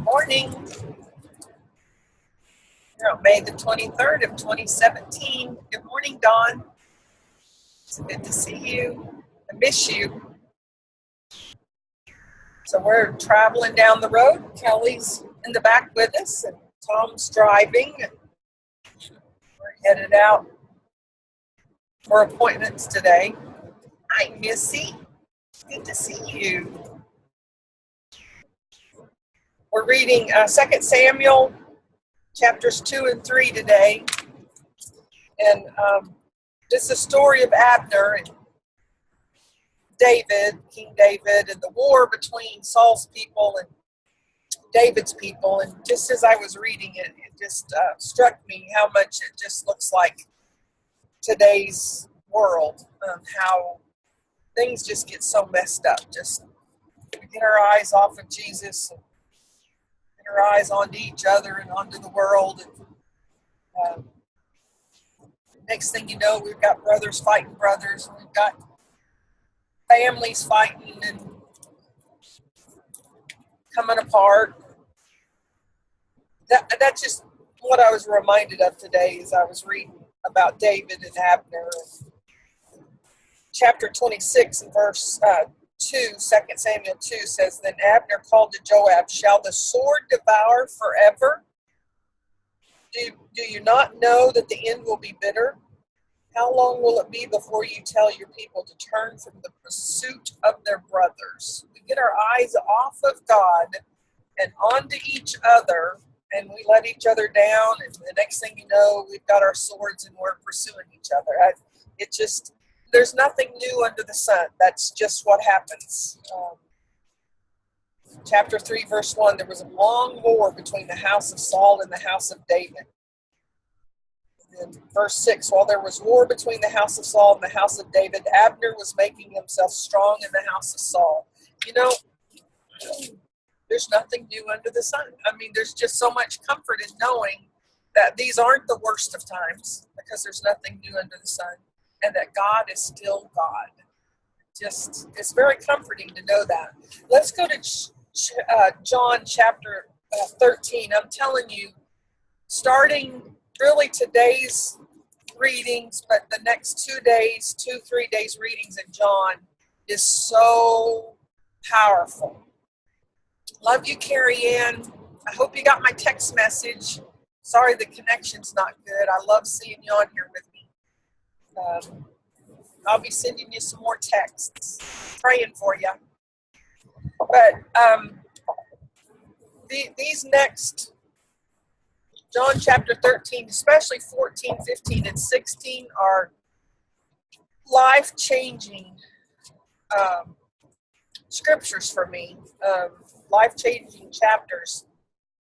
Morning. We're on May the 23rd of 2017. Good morning, Dawn. It's good to see you. I miss you. So we're traveling down the road. Kelly's in the back with us, and Tom's driving. We're headed out for appointments today. Hi, Missy. Good to see you. We're reading 2 Samuel chapters 2 and 3 today. And this is the story of Abner and David, King David, and the war between Saul's people and David's people. And just as I was reading it, it just struck me how much it just looks like today's world, how things just get so messed up. Just we get our eyes off of Jesus and get our eyes onto each other and onto the world. And next thing you know, we've got brothers fighting brothers, and we've got families fighting and coming apart. That's just what I was reminded of today as I was reading about David and Abner. Chapter 26 and verse 2, 2 Samuel 2 says, Then Abner called to Joab, Shall the sword devour forever? Do you not know that the end will be bitter? How long will it be before you tell your people to turn from the pursuit of their brothers? We get our eyes off of God and onto each other, and we let each other down, and the next thing you know, we've got our swords and we're pursuing each other. There's nothing new under the sun. That's just what happens. Chapter 3, verse 1, there was a long war between the house of Saul and the house of David. In verse 6, while there was war between the house of Saul and the house of David, Abner was making himself strong in the house of Saul. You know, there's nothing new under the sun. I mean, there's just so much comfort in knowing that these aren't the worst of times, because there's nothing new under the sun, and that God is still God. It's very comforting to know that. Let's go to John chapter 13. I'm telling you, starting really today's readings, but the next 3 days readings in John is so powerful. Love you, Carrie Ann. I hope you got my text message. Sorry the connection's not good. I love seeing you on here with me. I'll be sending you some more texts, praying for you. But these next, John chapter 13, especially 14, 15, and 16 are life-changing scriptures for me, life-changing chapters.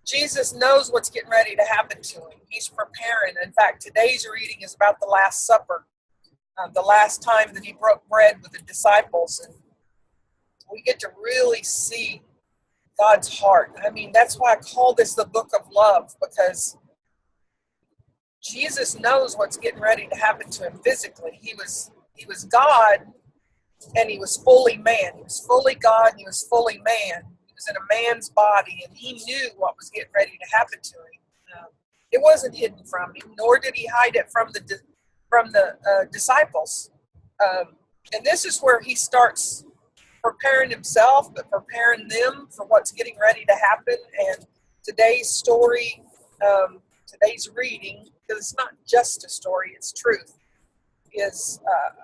Jesus knows what's getting ready to happen to him. He's preparing. In fact, today's reading is about the Last Supper, the last time that he broke bread with the disciples. And we get to really see God's heart. I mean, that's why I call this the book of love, because Jesus knows what's getting ready to happen to him physically. He was God, and he was fully man. He was fully God, and he was fully man. He was in a man's body, and he knew what was getting ready to happen to him. It wasn't hidden from him, nor did he hide it from the disciples. And this is where he starts preparing himself, but preparing them for what's getting ready to happen. And today's story, today's reading, because it's not just a story, it's truth, is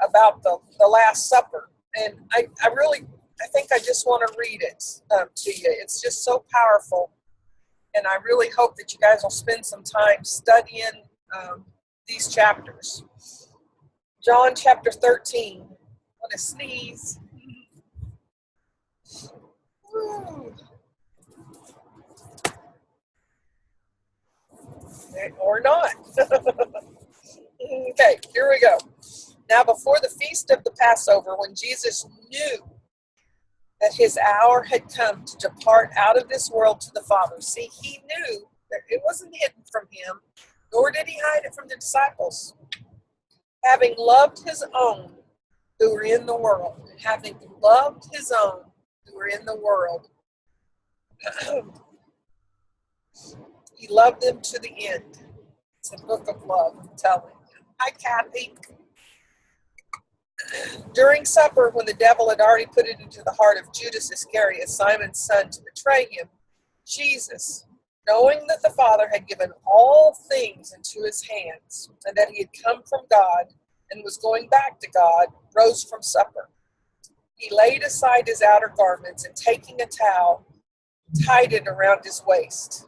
about the Last Supper. And I think I just want to read it to you. It's just so powerful. And I really hope that you guys will spend some time studying these chapters. John chapter 13. I'm going to sneeze. Or not. Okay, here we go. Now, before the feast of the Passover, when Jesus knew that his hour had come to depart out of this world to the Father. See, he knew that it wasn't hidden from him, nor did he hide it from the disciples. Having loved his own who were in the world, having loved his own who are in the world. He loved them to the end. It's a book of love, I'm telling you. Hi, Kathy. During supper, when the devil had already put it into the heart of Judas Iscariot, Simon's son, to betray him, Jesus, knowing that the Father had given all things into his hands, and that he had come from God and was going back to God, rose from supper. He laid aside his outer garments, and taking a towel, tied it around his waist.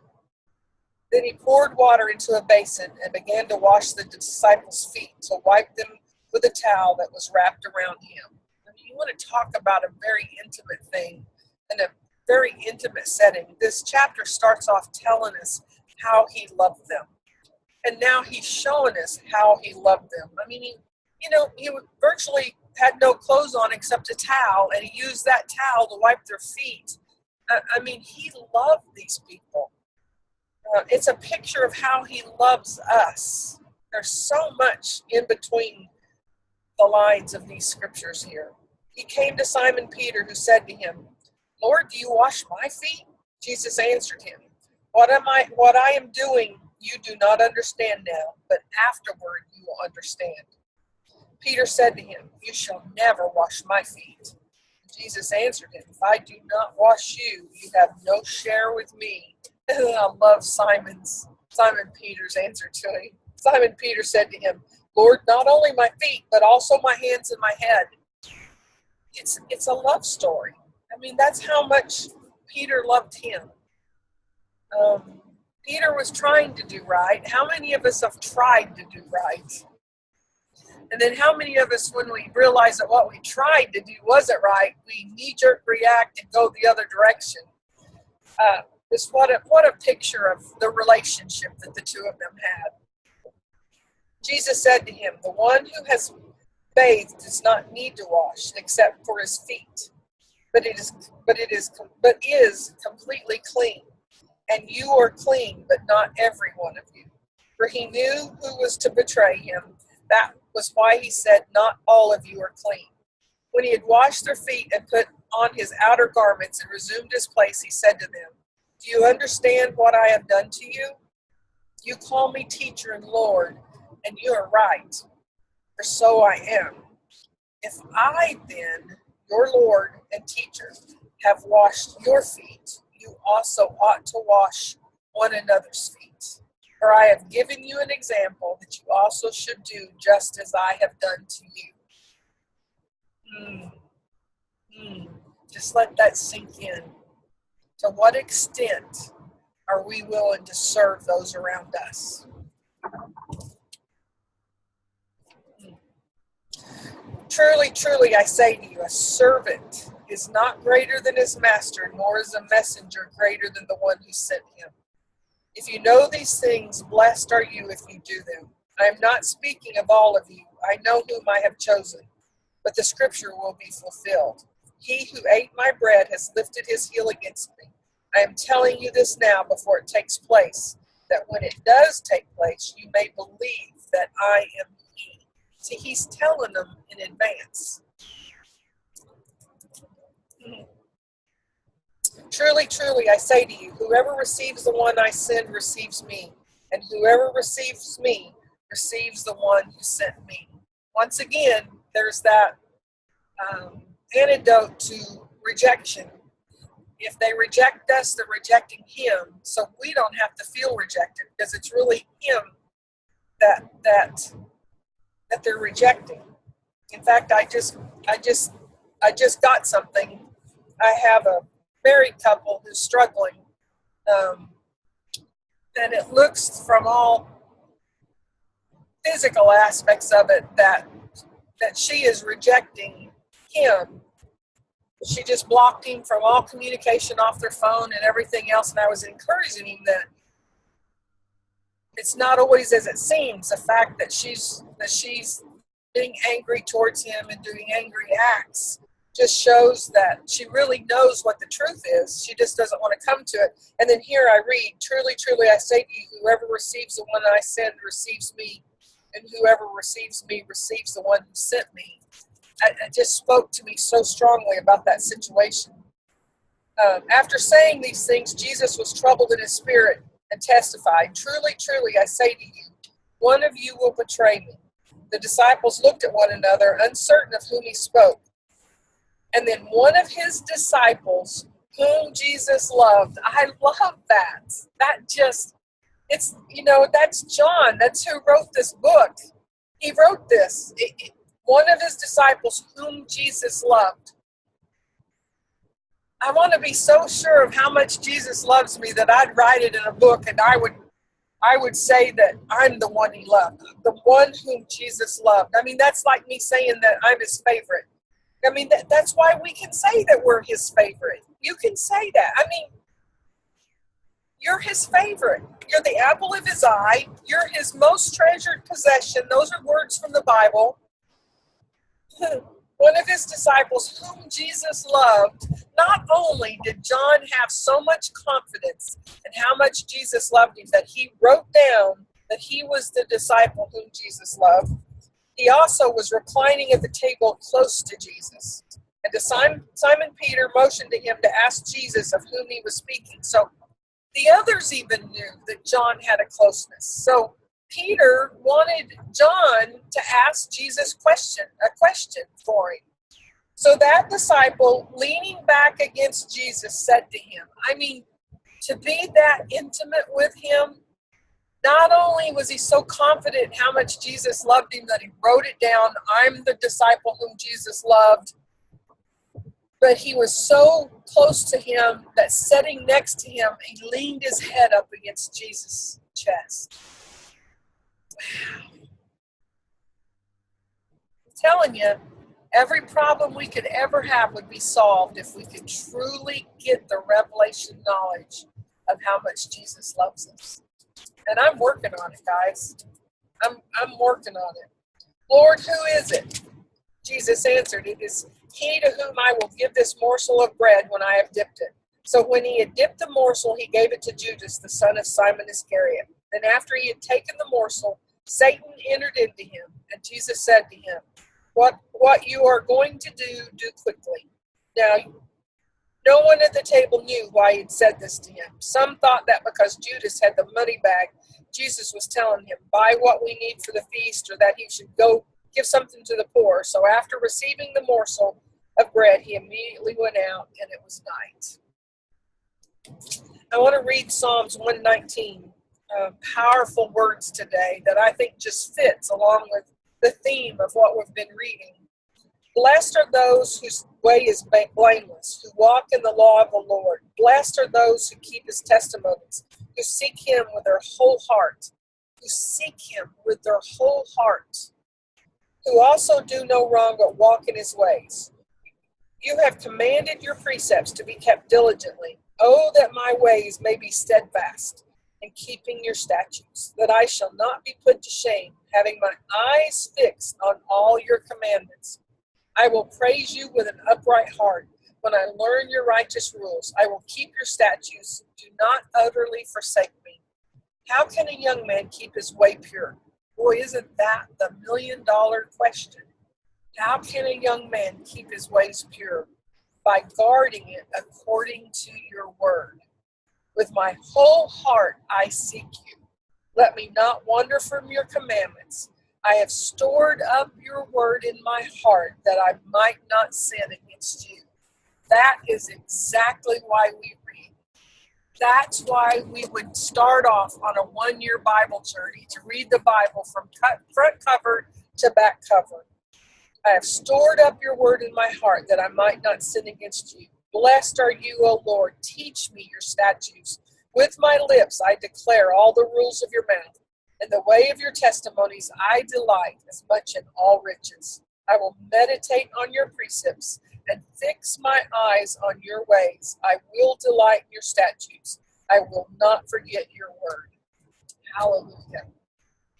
Then he poured water into a basin and began to wash the disciples' feet, to wipe them with a towel that was wrapped around him. I mean, you want to talk about a very intimate thing and a very intimate setting. This chapter starts off telling us how he loved them. And now he's showing us how he loved them. I mean, he virtually had no clothes on except a towel, and he used that towel to wipe their feet. I mean, he loved these people. It's a picture of how he loves us. There's so much in between the lines of these scriptures here. He came to Simon Peter, who said to him, Lord, do you wash my feet? Jesus answered him, What I am doing you do not understand now, but afterward you will understand. Peter said to him, You shall never wash my feet. Jesus answered him, If I do not wash you, you have no share with me. I love Simon Peter's answer to him. Simon Peter said to him, Lord, not only my feet, but also my hands and my head. It's a love story. I mean, that's how much Peter loved him. Peter was trying to do right. How many of us have tried to do right? And then how many of us, when we realize that what we tried to do wasn't right, we knee-jerk react and go the other direction? What a picture of the relationship that the two of them had. Jesus said to him, The one who has bathed does not need to wash except for his feet, but is completely clean. And you are clean, but not every one of you. For he knew who was to betray him. That was why he said, Not all of you are clean. When he had washed their feet and put on his outer garments and resumed his place, he said to them, Do you understand what I have done to you? You call me teacher and Lord, and you are right, for so I am. If I then, your Lord and teacher, have washed your feet, you also ought to wash one another's feet. For I have given you an example that you also should do just as I have done to you. Just let that sink in. To what extent are we willing to serve those around us? Truly, truly, I say to you, a servant is not greater than his master, nor is a messenger greater than the one who sent him. If you know these things, blessed are you if you do them. I am not speaking of all of you. I know whom I have chosen, but the scripture will be fulfilled. He who ate my bread has lifted his heel against me. I am telling you this now before it takes place, that when it does take place, you may believe that I am he. See, he's telling them in advance. Truly, truly, I say to you, whoever receives the one I send receives me, and whoever receives me receives the one who sent me. Once again, there's that antidote to rejection. If they reject us, they're rejecting him, so we don't have to feel rejected because it's really him that they're rejecting. In fact, I just got something. I have a married couple who's struggling, and it looks from all physical aspects of it that she is rejecting him. She just blocked him from all communication off their phone and everything else, and I was encouraging him that it's not always as it seems. The fact that she's being angry towards him and doing angry acts just shows that she really knows what the truth is. She just doesn't want to come to it. And then here I read, truly, truly, I say to you, whoever receives the one I send receives me, and whoever receives me receives the one who sent me. It just spoke to me so strongly about that situation. After saying these things, Jesus was troubled in his spirit and testified, "Truly, truly, I say to you, one of you will betray me." The disciples looked at one another, uncertain of whom he spoke. And then one of his disciples, whom Jesus loved. I love that. That's John. That's who wrote this book. He wrote this. One of his disciples, whom Jesus loved. I want to be so sure of how much Jesus loves me that I'd write it in a book, and I would say that I'm the one he loved, the one whom Jesus loved. I mean, that's like me saying that I'm his favorite. I mean, that's why we can say that we're his favorite. You can say that. I mean, you're his favorite. You're the apple of his eye. You're his most treasured possession. Those are words from the Bible. One of his disciples, whom Jesus loved. Not only did John have so much confidence in how much Jesus loved him that he wrote down that he was the disciple whom Jesus loved, he also was reclining at the table close to Jesus. And to Simon Peter motioned to him to ask Jesus of whom he was speaking. So the others even knew that John had a closeness. So Peter wanted John to ask Jesus a question for him. So that disciple, leaning back against Jesus, said to him, I mean, to be that intimate with him, not only was he so confident how much Jesus loved him that he wrote it down, I'm the disciple whom Jesus loved, but he was so close to him that sitting next to him, he leaned his head up against Jesus' chest. Wow. I'm telling you, every problem we could ever have would be solved if we could truly get the revelation knowledge of how much Jesus loves us. And I'm working on it, guys. I'm working on it. Lord, who is it? Jesus answered, it is he to whom I will give this morsel of bread when I have dipped it. So when he had dipped the morsel, he gave it to Judas, the son of Simon Iscariot. Then after he had taken the morsel, Satan entered into him. And Jesus said to him, What you are going to do quickly. Now, no one at the table knew why he had said this to him. Some thought that because Judas had the money bag, Jesus was telling him, buy what we need for the feast, or that he should go give something to the poor. So after receiving the morsel of bread, he immediately went out, and it was night. I want to read Psalms 119, powerful words today that I think just fits along with the theme of what we've been reading. Blessed are those whose way is blameless, who walk in the law of the Lord. Blessed are those who keep his testimonies, who seek him with their whole heart, who also do no wrong but walk in his ways. You have commanded your precepts to be kept diligently. Oh, that my ways may be steadfast in keeping your statutes, that I shall not be put to shame, having my eyes fixed on all your commandments. I will praise you with an upright heart. When I learn your righteous rules, I will keep your statutes. Do not utterly forsake me. How can a young man keep his way pure? Boy, isn't that the million-dollar question? How can a young man keep his ways pure? By guarding it according to your word. With my whole heart I seek you. Let me not wander from your commandments. I have stored up your word in my heart that I might not sin against you. That is exactly why we read. That's why we would start off on a one-year Bible journey to read the Bible from front cover to back cover. I have stored up your word in my heart that I might not sin against you. Blessed are you, O Lord. Teach me your statutes. With my lips I declare all the rules of your mouth. In the way of your testimonies I delight as much in all riches. I will meditate on your precepts and fix my eyes on your ways. I will delight in your statutes. I will not forget your word. Hallelujah.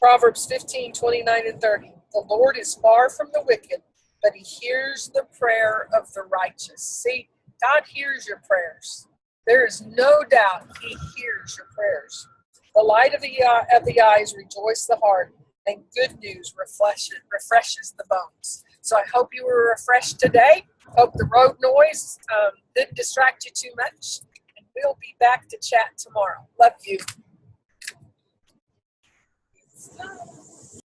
Proverbs 15, 29 and 30. The Lord is far from the wicked, but he hears the prayer of the righteous. See, God hears your prayers. There is no doubt he hears your prayers. The light of the eyes rejoice the heart, and good news refreshes the bones. So I hope you were refreshed today. Hope the road noise didn't distract you too much. And we'll be back to chat tomorrow. Love you.